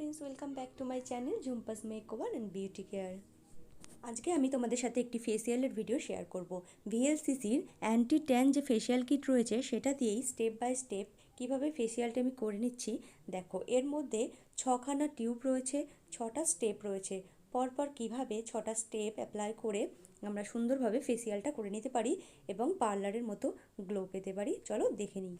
Friends welcome back to my channel Jhumpa's makeover and beauty care. आज के तुम्हारे साथे एक फेसियालर भिडियो शेयर करब। VLCCर एंटी टैन जो फेसियल किट रही है स्टेप बाय स्टेप किभाबे फेसियालटा आमि करे निচ্ছি। देखो एर मध्य 6खाना टिউব रयेछे, 6टा स्टेप रयेछे। परपर किभाबे 6टा स्टेप अप्लाई करे आमरा सुंदरभावे फेसियालटा करे निते पारी एबं पार्लारेर मतो ग्लो पेते पारी। चलो देखे निই।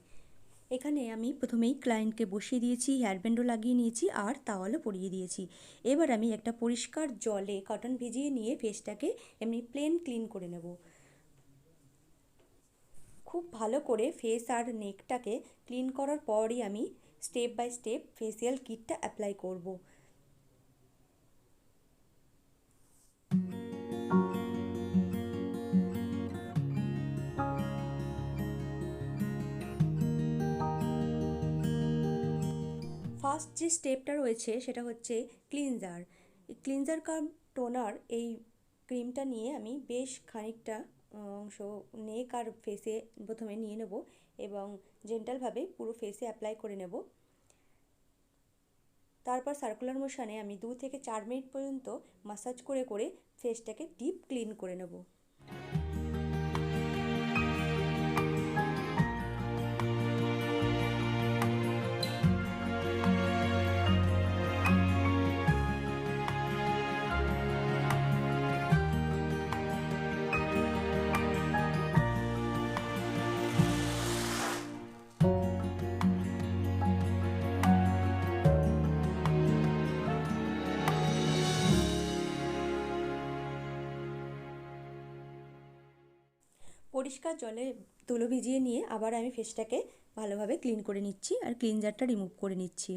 এখানে আমি প্রথমেই ক্লায়েন্টকে বসিয়ে দিয়েছি, হেয়ারব্যান্ডও লাগিয়ে নিয়েছি আর তাওয়ালও পরিয়ে দিয়েছি। এবার আমি একটা পরিষ্কার জলে কটন ভিজিয়ে নিয়ে ফেসটাকে এমনি প্লেন ক্লিন করে নেব। খুব ভালো করে ফেস আর নেকটাকে ক্লিন করার পরই আমি স্টেপ বাই স্টেপ ফেসিয়াল কিটটা অ্যাপ্লাই করব। ফার্স্ট যে স্টেপটা রয়েছে সেটা হচ্ছে ক্লিনজার। ক্লিনজার কাম টোনার এই ক্রিমটা নিয়ে আমি বেশ খানিকটা অংশ নেক আর ফেসে প্রথমে নিয়ে নেব এবং জেন্টালভাবে পুরো ফেসে অ্যাপ্লাই করে নেব। তারপর সার্কুলার মোশনে আমি 2 থেকে 4 মিনিট পর্যন্ত মাসাজ করে করে ফেসটাকে ডিপ ক্লিন করে নেব। পরিষ্কার জলে তুলো ভিজিয়ে নিয়ে আবার আমি ফেসটাকে ভালোভাবে ক্লিন করে নিচ্ছি আর ক্লিনজারটা রিমুভ করে নিচ্ছি।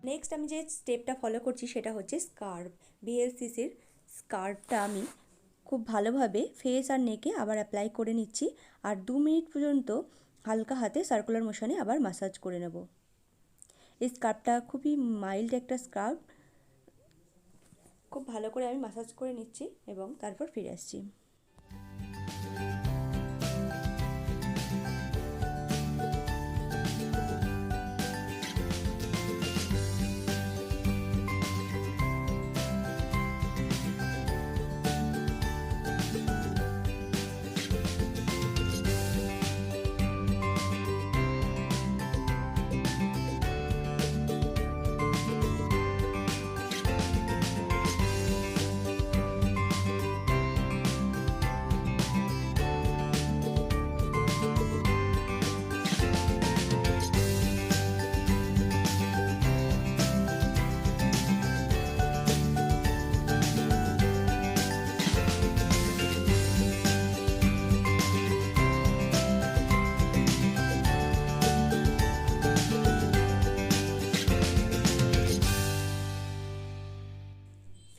নেক্সট আমি যে স্টেপটা ফলো করছি সেটা হচ্ছে স্কার্ফ। VLCCর স্কার্ফটা আমি খুব ভালোভাবে ফেস আর নেকে আবার অ্যাপ্লাই করে নিচ্ছি আর 2 মিনিট পর্যন্ত হালকা হাতে সার্কুলার মোশনে আবার মাসাজ করে নেব। এই স্কার্ফটা খুবই মাইল্ড একটা স্কার্ফ। খুব ভালো করে আমি মাসাজ করে নিচ্ছি এবং তারপর ফিরে আসছি।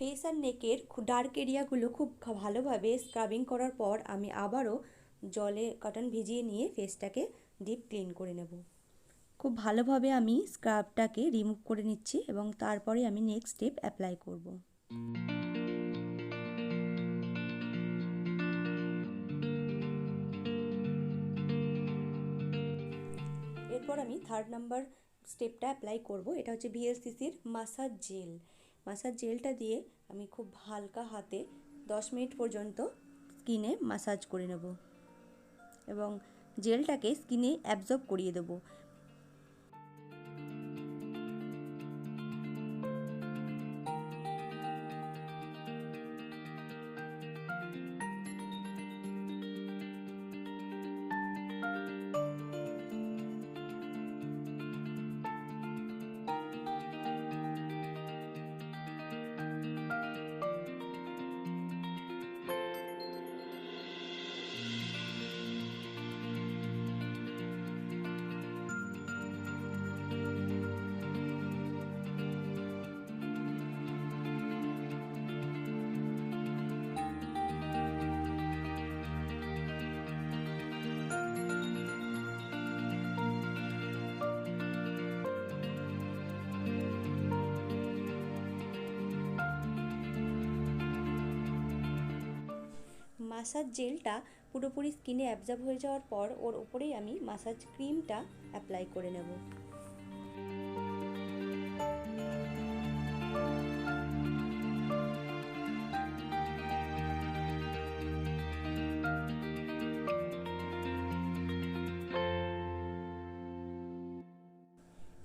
फेस और नेकेर डार्क एरियागुलो खूब भालोभाबे स्क्राबिंग करार पर आमी आबारो जले कटन भिजिए निये फेसटाके डिप क्लिन करे नेब। खूब भालोभाबे आमी स्क्राबटाके रिमुव करे निচ্ছি এবং তারপরে আমি नेक्स्ट स्टेप अप्लाई करब। এরপর আমি 3rd নাম্বার স্টেপটা অ্যাপ্লাই করব। এটা হচ্ছে VLCCর মাসাজ জেল। মাসাজ জেলটা দিয়ে আমি খুব হালকা হাতে 10 মিনিট পর্যন্ত স্কিনে মাসাজ করে নেব এবং জেলটাকে স্কিনে অ্যাবজর্ব করিয়ে দেব। মাসাজ জেলটা পুরোপুরি স্কিনে অ্যাবজর্ব হয়ে যাওয়ার পর ওর ওপরেই আমি মাসাজ ক্রিমটা অ্যাপ্লাই করে নেব।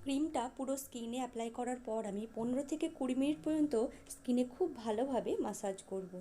ক্রিমটা পুরো স্কিনে অ্যাপ্লাই করার পর আমি 15 থেকে 20 মিনিট পর্যন্ত স্কিনে খুব ভালোভাবে মাসাজ করব।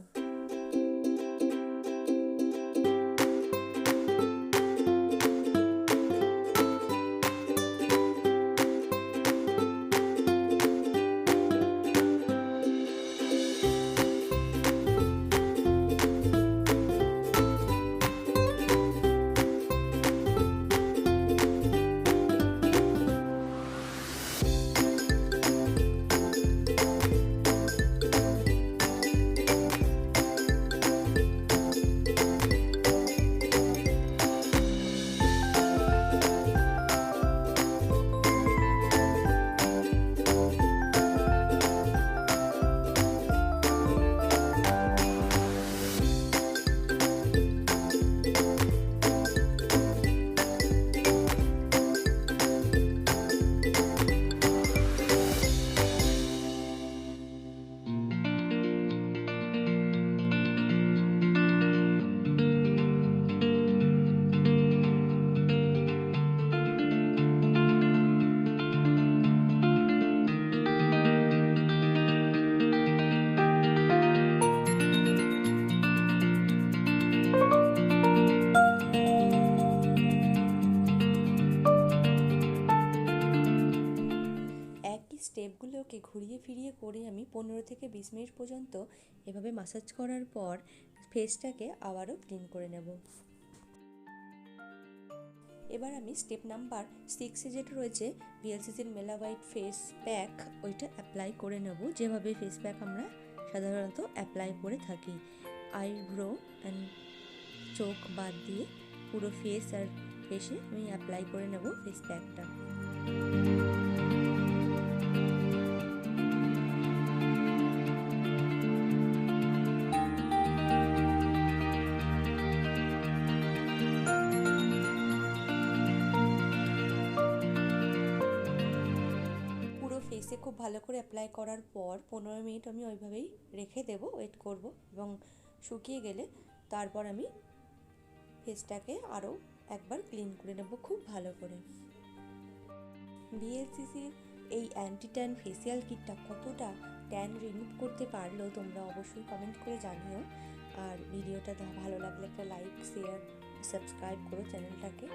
স্টেপগুলোকে ঘুরিয়ে ফিরিয়ে করে আমি 15 থেকে 20 মিনিট পর্যন্ত এভাবে মাসাজ করার পর ফেসটাকে আবারও ক্লিন করে নেব। এবার আমি স্টেপ নাম্বার 6 যেটা রয়েছে ভিএলসিসির মেলা হোয়াইট ফেস প্যাক, ওইটা অ্যাপ্লাই করে নেব যেভাবে ফেস প্যাক আমরা সাধারণত অ্যাপ্লাই করে থাকি। আইব্রো অ্যান্ড চোখ বাদ দিয়ে পুরো ফেস আর ফেসে আমি অ্যাপ্লাই করে নেব ফেস প্যাকটা। ফেসে খুব ভালো করে অ্যাপ্লাই করার পর 15 মিনিট আমি ওইভাবেই রেখে দেব, ওয়েট করব, এবং শুকিয়ে গেলে তারপর আমি ফেসটাকে আরও একবার ক্লিন করে নেব খুব ভালো করে। ভিএলসিসির এই অ্যান্টি ট্যান ফেসিয়াল কিটটা কতটা ট্যান রিমুভ করতে পারলো তোমরা অবশ্যই কমেন্ট করে জানিও। আর ভিডিওটা ভালো লাগলে একটা লাইক, শেয়ার, সাবস্ক্রাইব করো চ্যানেলটাকে।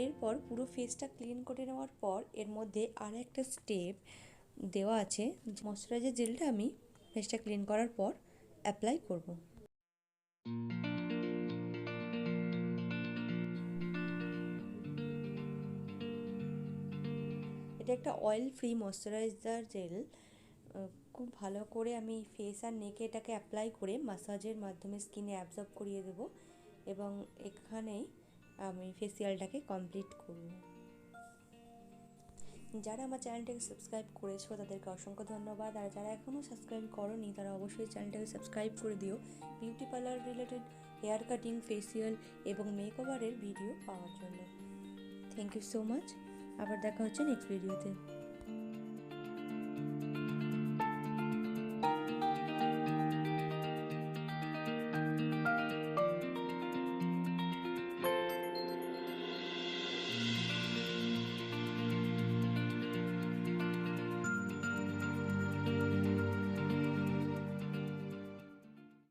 এরপর পুরো ফেসটা ক্লিন করে নেওয়ার পর এর মধ্যে আর একটা স্টেপ দেওয়া আছে, ময়শ্চারাইজার জেলটা আমি ফেসটা ক্লিন করার পর অ্যাপ্লাই করব। এটা একটা অয়েল ফ্রি ময়শ্চারাইজার জেল। খুব ভালো করে আমি ফেস আর নেকে এটাকে অ্যাপ্লাই করে মাসাজের মাধ্যমে স্কিনে অ্যাবজর্ব করিয়ে দেব এবং এখানেই আমি ফেসিয়ালটাকে কমপ্লিট করব। যারা আমার চ্যানেলটাকে সাবস্ক্রাইব করেছো তাদেরকে অসংখ্য ধন্যবাদ, আর যারা এখনও সাবস্ক্রাইব করোনি তারা অবশ্যই চ্যানেলটাকে সাবস্ক্রাইব করে দিও beauty parlour related, hair cutting, facial এবং মেকওভারের ভিডিও পাওয়ার জন্য। Thank you so much. আবার দেখা হচ্ছে নেক্সট ভিডিওতে।